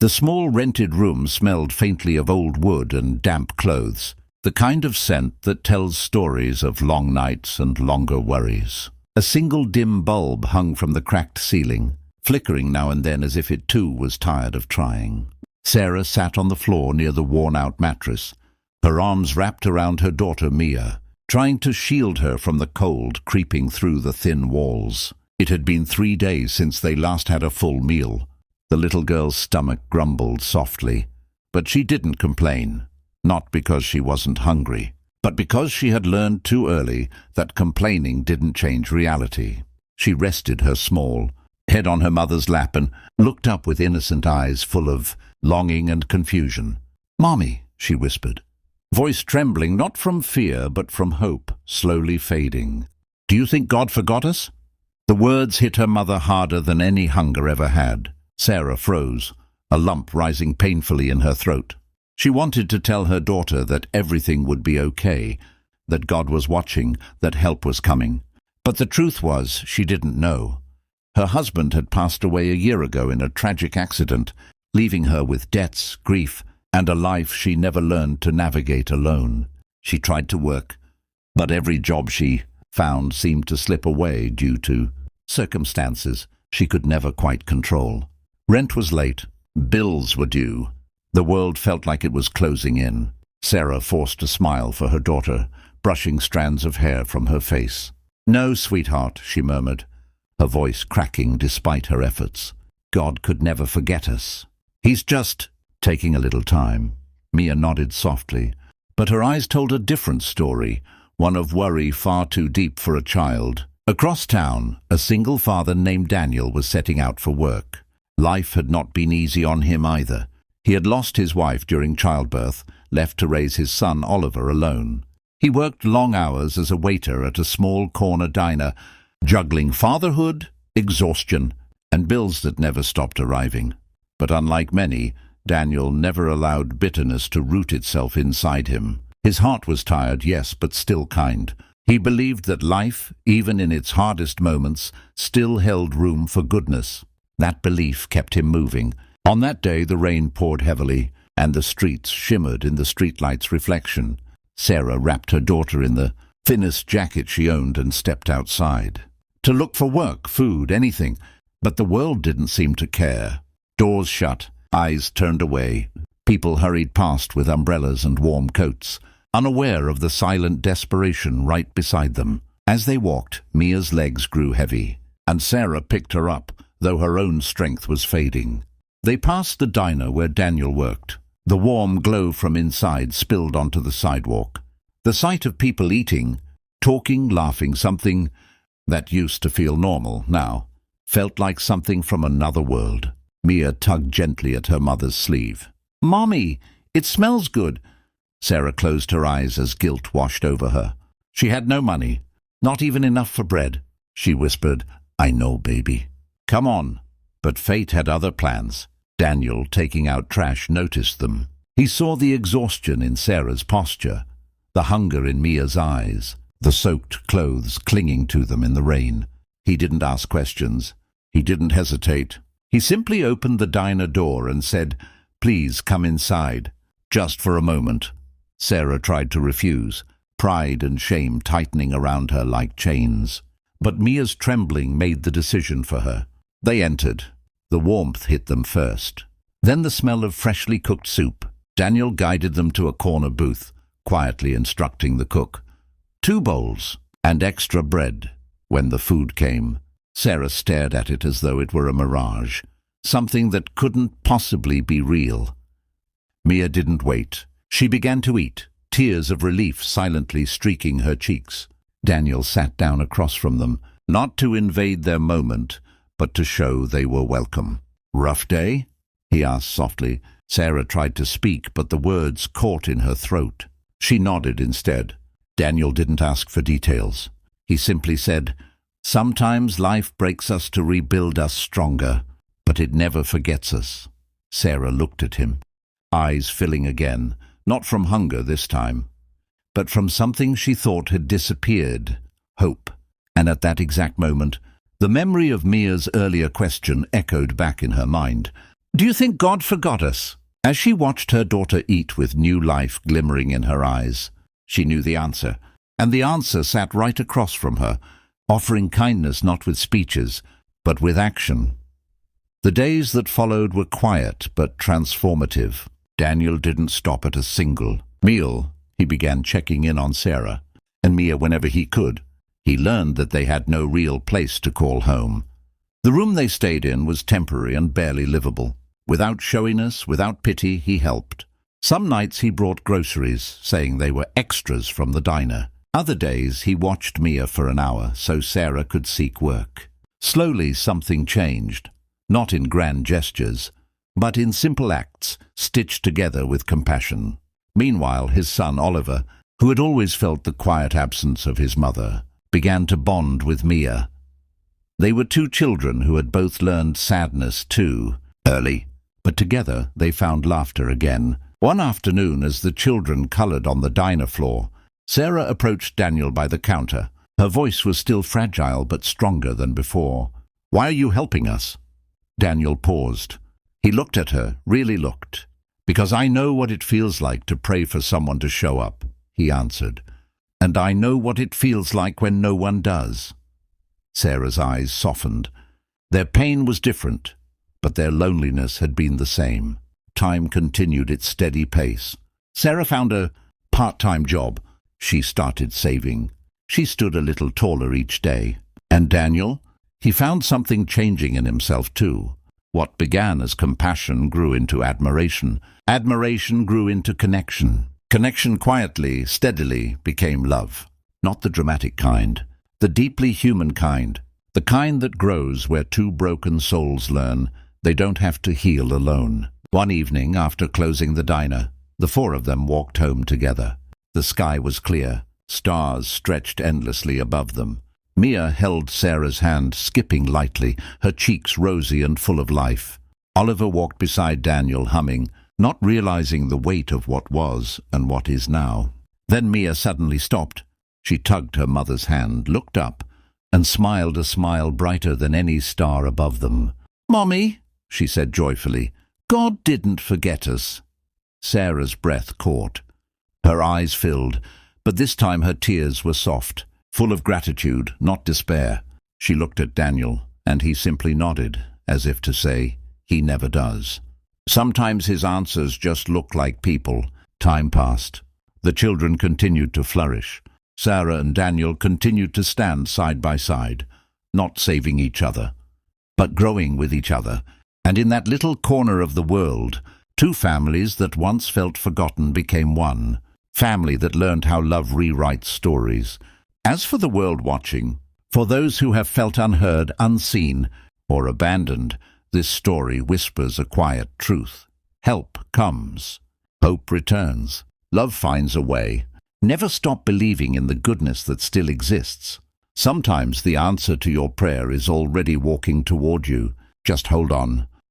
The small rented room smelled faintly of old wood and damp clothes, the kind of scent that tells stories of long nights and longer worries. A single dim bulb hung from the cracked ceiling, flickering now and then as if it too was tired of trying. Sarah sat on the floor near the worn-out mattress, her arms wrapped around her daughter Mia, trying to shield her from the cold creeping through the thin walls. It had been 3 days since they last had a full meal. The little girl's stomach grumbled softly, but she didn't complain, not because she wasn't hungry, but because she had learned too early that complaining didn't change reality. She rested her small head on her mother's lap and looked up with innocent eyes full of longing and confusion. "Mommy," she whispered, voice trembling not from fear but from hope, slowly fading. "Do you think God forgot us?" The words hit her mother harder than any hunger ever had. Sarah froze, a lump rising painfully in her throat. She wanted to tell her daughter that everything would be okay, that God was watching, that help was coming. But the truth was, she didn't know. Her husband had passed away a year ago in a tragic accident, leaving her with debts, grief, and a life she never learned to navigate alone. She tried to work, but every job she found seemed to slip away due to circumstances she could never quite control. Rent was late. Bills were due. The world felt like it was closing in. Sarah forced a smile for her daughter, brushing strands of hair from her face. "No, sweetheart," she murmured, her voice cracking despite her efforts. "God could never forget us. He's just taking a little time." Mia nodded softly, but her eyes told a different story, one of worry far too deep for a child. Across town, a single father named Daniel was setting out for work. Life had not been easy on him either. He had lost his wife during childbirth, left to raise his son Oliver alone. He worked long hours as a waiter at a small corner diner, juggling fatherhood, exhaustion, and bills that never stopped arriving. But unlike many, Daniel never allowed bitterness to root itself inside him. His heart was tired, yes, but still kind. He believed that life, even in its hardest moments, still held room for goodness. That belief kept him moving. On that day, the rain poured heavily, and the streets shimmered in the streetlight's reflection. Sarah wrapped her daughter in the thinnest jacket she owned and stepped outside. To look for work, food, anything. But the world didn't seem to care. Doors shut, eyes turned away. People hurried past with umbrellas and warm coats, unaware of the silent desperation right beside them. As they walked, Mia's legs grew heavy, and Sarah picked her up, though her own strength was fading. They passed the diner where Daniel worked. The warm glow from inside spilled onto the sidewalk. The sight of people eating, talking, laughing, something that used to feel normal now, felt like something from another world. Mia tugged gently at her mother's sleeve. "Mommy, it smells good." Sarah closed her eyes as guilt washed over her. She had no money, not even enough for bread. She whispered, "I know, baby. Come on." But fate had other plans. Daniel, taking out trash, noticed them. He saw the exhaustion in Sarah's posture, the hunger in Mia's eyes, the soaked clothes clinging to them in the rain. He didn't ask questions. He didn't hesitate. He simply opened the diner door and said, "Please come inside, just for a moment." Sarah tried to refuse, pride and shame tightening around her like chains. But Mia's trembling made the decision for her. They entered. The warmth hit them first. Then the smell of freshly cooked soup. Daniel guided them to a corner booth, quietly instructing the cook. 2 bowls and extra bread. When the food came, Sarah stared at it as though it were a mirage, something that couldn't possibly be real. Mia didn't wait. She began to eat, tears of relief silently streaking her cheeks. Daniel sat down across from them, not to invade their moment, but to show they were welcome. "Rough day?" he asked softly. Sarah tried to speak, but the words caught in her throat. She nodded instead. Daniel didn't ask for details. He simply said, "Sometimes life breaks us to rebuild us stronger, but it never forgets us." Sarah looked at him, eyes filling again, not from hunger this time, but from something she thought had disappeared, hope. And at that exact moment, the memory of Mia's earlier question echoed back in her mind. Do you think God forgot us? As she watched her daughter eat with new life glimmering in her eyes, she knew the answer, and the answer sat right across from her, offering kindness not with speeches, but with action. The days that followed were quiet but transformative. Daniel didn't stop at a single meal. He began checking in on Sarah and Mia whenever he could. He learned that they had no real place to call home. The room they stayed in was temporary and barely livable. Without showiness, without pity, he helped. Some nights he brought groceries, saying they were extras from the diner. Other days he watched Mia for an hour so Sarah could seek work. Slowly something changed, not in grand gestures, but in simple acts stitched together with compassion. Meanwhile, his son Oliver, who had always felt the quiet absence of his mother, began to bond with Mia. They were two children who had both learned sadness too early, but together they found laughter again. One afternoon, as the children colored on the diner floor, Sarah approached Daniel by the counter. Her voice was still fragile but stronger than before. "Why are you helping us?" Daniel paused. He looked at her, really looked. "Because I know what it feels like to pray for someone to show up," he answered. "And I know what it feels like when no one does." Sarah's eyes softened. Their pain was different, but their loneliness had been the same. Time continued its steady pace. Sarah found a part-time job. She started saving. She stood a little taller each day. And Daniel? He found something changing in himself too. What began as compassion grew into admiration. Admiration grew into connection. Connection quietly, steadily became love. Not the dramatic kind, the deeply human kind. The kind that grows where two broken souls learn they don't have to heal alone. One evening, after closing the diner, the four of them walked home together. The sky was clear. Stars stretched endlessly above them. Mia held Sarah's hand, skipping lightly, her cheeks rosy and full of life. Oliver walked beside Daniel, humming, not realizing the weight of what was and what is now. Then Mia suddenly stopped. She tugged her mother's hand, looked up, and smiled a smile brighter than any star above them. "Mommy," she said joyfully, "God didn't forget us." Sarah's breath caught. Her eyes filled, but this time her tears were soft, full of gratitude, not despair. She looked at Daniel, and he simply nodded, as if to say, "He never does." Sometimes his answers just looked like people. Time passed. The children continued to flourish. Sarah and Daniel continued to stand side by side, not saving each other, but growing with each other. And in that little corner of the world, two families that once felt forgotten became one. Family that learned how love rewrites stories. As for the world watching, for those who have felt unheard, unseen, or abandoned, this story whispers a quiet truth. Help comes. Hope returns. Love finds a way. Never stop believing in the goodness that still exists. Sometimes the answer to your prayer is already walking toward you. Just hold on.